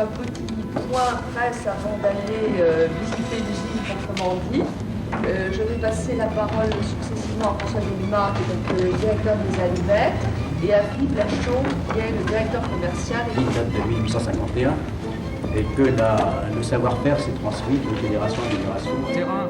un petit point presse avant d'aller visiter l'usine proprement dit. Je vais passer la parole successivement à François Delima, qui est le directeur des allumettes, et à Philippe Lachaud, qui est le directeur commercial. Il date de 1851 et que le savoir-faire s'est transmis de génération en génération. Terrain.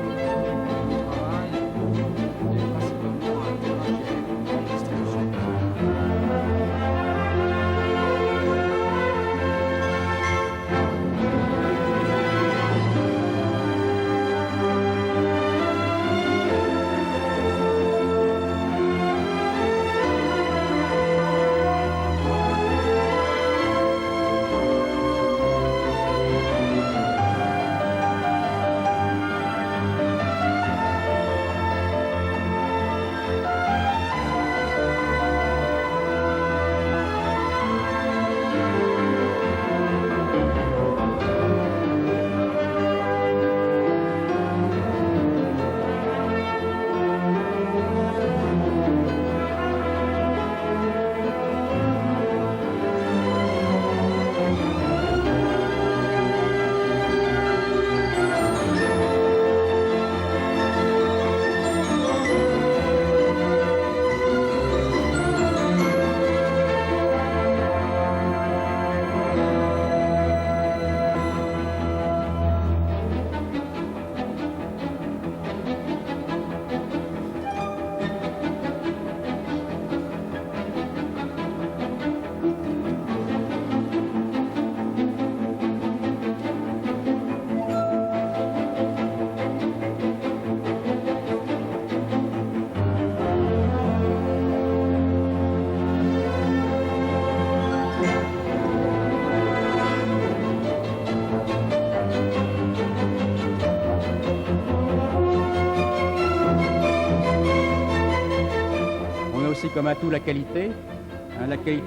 Comme à tout la qualité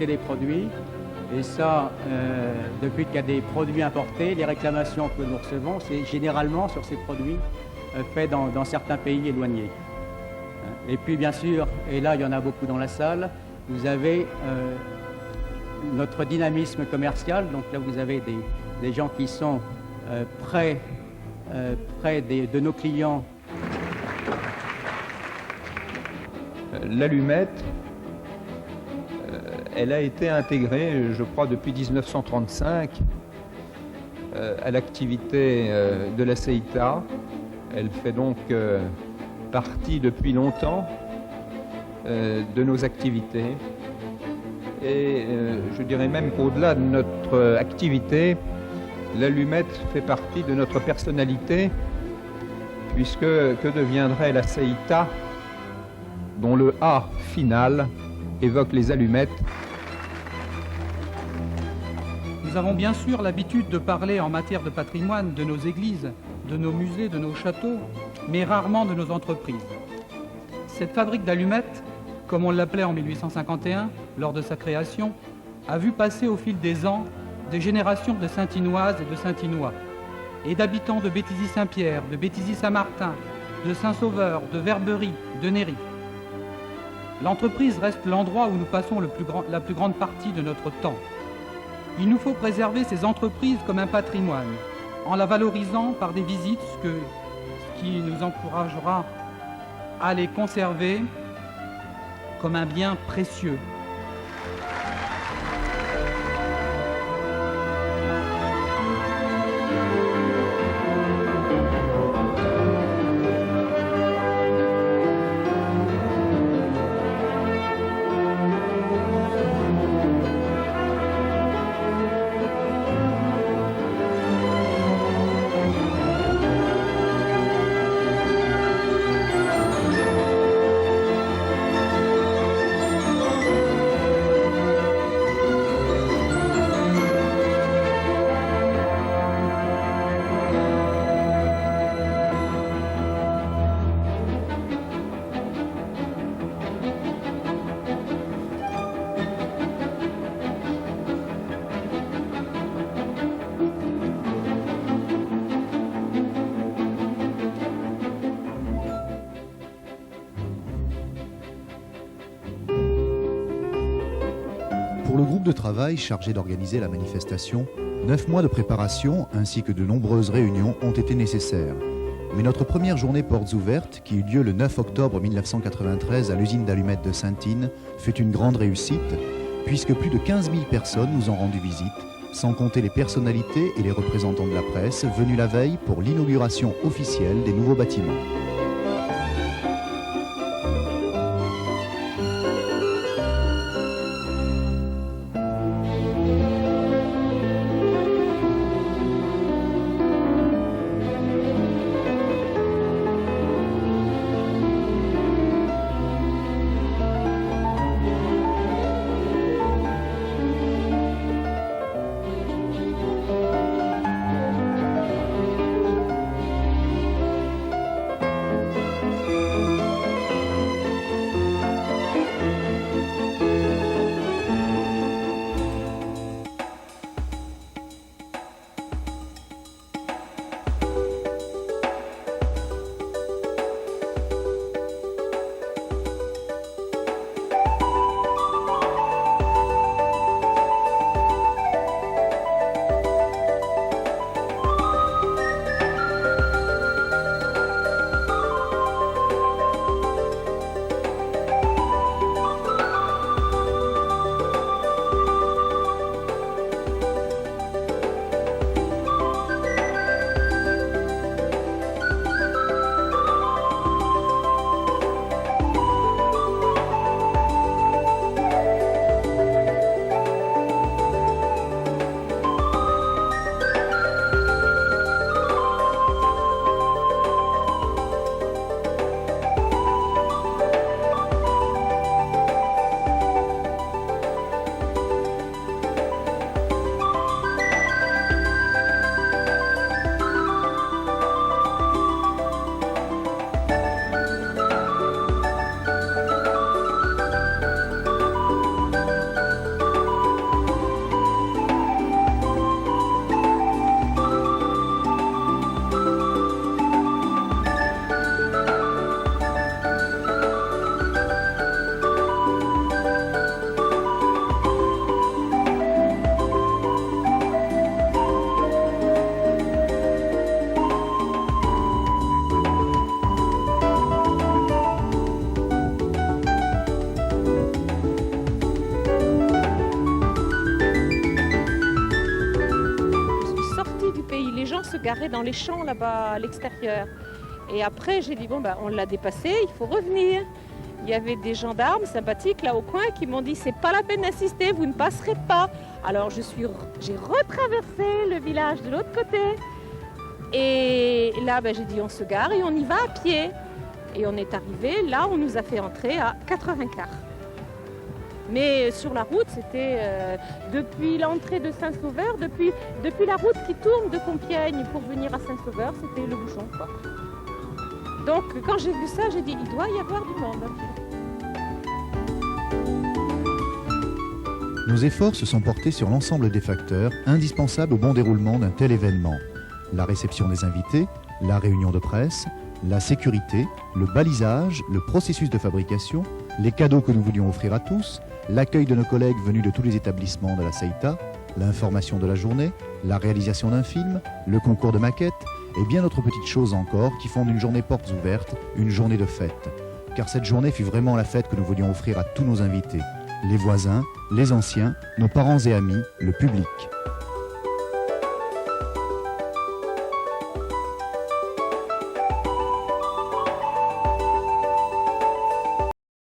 des produits. Et ça, depuis qu'il y a des produits importés, les réclamations que nous recevons, c'est généralement sur ces produits faits dans certains pays éloignés. Et puis bien sûr, et là il y en a beaucoup dans la salle, vous avez notre dynamisme commercial. Donc là vous avez des gens qui sont près de nos clients. L'allumette, elle a été intégrée, je crois, depuis 1935 à l'activité de la CEITA. Elle fait donc partie depuis longtemps de nos activités. Et je dirais même qu'au-delà de notre activité, l'allumette fait partie de notre personnalité, puisque que deviendrait la CEITA dont le A final évoque les allumettes. Nous avons bien sûr l'habitude de parler en matière de patrimoine de nos églises, de nos musées, de nos châteaux, mais rarement de nos entreprises. Cette fabrique d'allumettes, comme on l'appelait en 1851, lors de sa création, a vu passer au fil des ans des générations de Saintinoises et de Saintinois, et d'habitants de Béthisy-Saint-Pierre, de Béthisy-Saint-Martin, de Saint-Sauveur, de Verberie, de Néry. L'entreprise reste l'endroit où nous passons la plus grande partie de notre temps. Il nous faut préserver ces entreprises comme un patrimoine, en la valorisant par des visites, ce qui nous encouragera à les conserver comme un bien précieux. Pour le groupe de travail chargé d'organiser la manifestation, 9 mois de préparation ainsi que de nombreuses réunions ont été nécessaires. Mais notre première journée portes ouvertes, qui eut lieu le 9 octobre 1993 à l'usine d'allumettes de Sainte-Ine, fut une grande réussite, puisque plus de 15 000 personnes nous ont rendu visite, sans compter les personnalités et les représentants de la presse venus la veille pour l'inauguration officielle des nouveaux bâtiments. Se garer dans les champs là-bas à l'extérieur. Et après, j'ai dit, bon, ben, on l'a dépassé, il faut revenir. Il y avait des gendarmes sympathiques là au coin qui m'ont dit, c'est pas la peine d'insister, vous ne passerez pas. Alors j'ai retraversé le village de l'autre côté. Et là, ben, j'ai dit, on se gare et on y va à pied. Et on est arrivé, là, on nous a fait entrer à 4h15. Mais sur la route, c'était depuis l'entrée de Saint-Sauveur, depuis la route qui tourne de Compiègne pour venir à Saint-Sauveur, c'était le bouchon, quoi. Donc quand j'ai vu ça, j'ai dit, il doit y avoir du monde. Nos efforts se sont portés sur l'ensemble des facteurs indispensables au bon déroulement d'un tel événement. La réception des invités, la réunion de presse, la sécurité, le balisage, le processus de fabrication, les cadeaux que nous voulions offrir à tous, l'accueil de nos collègues venus de tous les établissements de la CEITA, l'information de la journée, la réalisation d'un film, le concours de maquettes et bien d'autres petites choses encore qui font d'une journée portes ouvertes une journée de fête. Car cette journée fut vraiment la fête que nous voulions offrir à tous nos invités, les voisins, les anciens, nos parents et amis, le public.